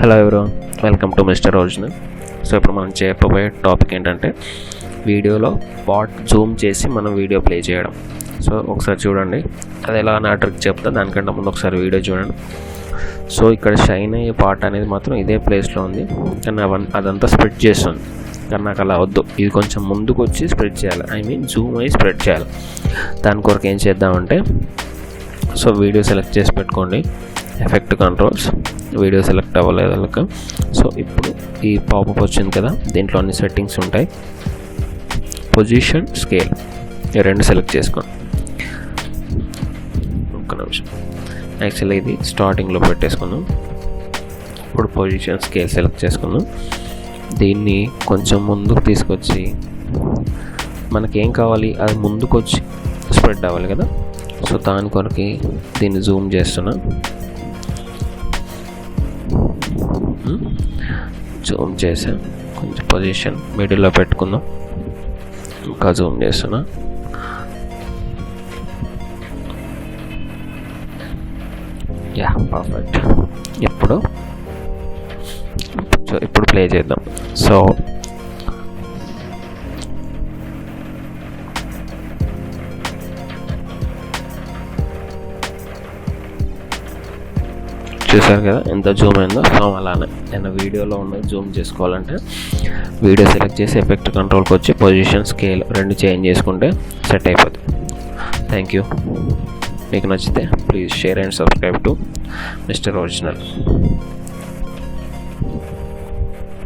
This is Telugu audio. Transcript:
Hello everyone, welcome to mister original. So ఇప్పుడు మనం చేయబోయే టాపిక్ ఏంటంటే వీడియోలో పార్ట్ జూమ్ చేసి మనం వీడియో ప్లే చేయడం. సో ఒకసారి చూడండి, అది ఎలా నా ట్రిక్ చెప్తా. దానికంటే ముందు ఒకసారి వీడియో చూడండి. సో ఇక్కడ షైన్ అయ్యే పార్ట్ అనేది మాత్రం ఇదే ప్లేస్లో ఉంది, కానీ అదంతా స్ప్రెడ్ చేస్తుంది. కానీ నాకు అలా వద్దు, ఇది కొంచెం ముందుకు వచ్చి స్ప్రెడ్ చేయాలి, జూమ్ అయ్యి స్ప్రెడ్ చేయాలి. దాని కొరకు ఏం చేద్దామంటే, సో వీడియో సెలెక్ట్ చేసి పెట్టుకోండి, ఎఫెక్ట్ కంట్రోల్స్, వీడియో సెలెక్ట్ అవ్వలేదు వాళ్ళకి. సో ఇప్పుడు ఈ పాపప్ వచ్చింది కదా, దీంట్లో అన్ని సెట్టింగ్స్ ఉంటాయి. పొజిషన్, స్కేల్, ఈ రెండు సెలెక్ట్ చేసుకోండి. ఒక్క నిమిషం, యాక్చువల్లీ ఇది స్టార్టింగ్లో పెట్టేసుకున్నాం. ఇప్పుడు పొజిషన్, స్కేల్ సెలెక్ట్ చేసుకున్నాం. దీన్ని కొంచెం ముందుకు తీసుకొచ్చి, మనకేం కావాలి అది ముందుకు వచ్చి స్ప్రెడ్ అవ్వాలి కదా. సో దాని కొరకు దీన్ని జూమ్ చేస్తున్నా. జూమ్ చేసా, కొంచెం పొజిషన్ మిడిల్లో పెట్టుకుందాం. ఇంకా జూమ్ చేస్తున్నా. Yeah, perfect. ఇప్పుడు ప్లే చేద్దాం. సో చూసారు కదా ఎంత జూమ్ అయిందో. సో అలానే నేను వీడియోలో ఉన్నది జూమ్ చేసుకోవాలంటే వీడియో సెలెక్ట్ చేసి ఎఫెక్ట్ కంట్రోల్కి వచ్చి పొజిషన్, స్కేల్ రెండు చేంజ్ చేసుకుంటే సెట్ అయిపోతుంది. Thank you. మీకు నచ్చితే please share and subscribe to mister original.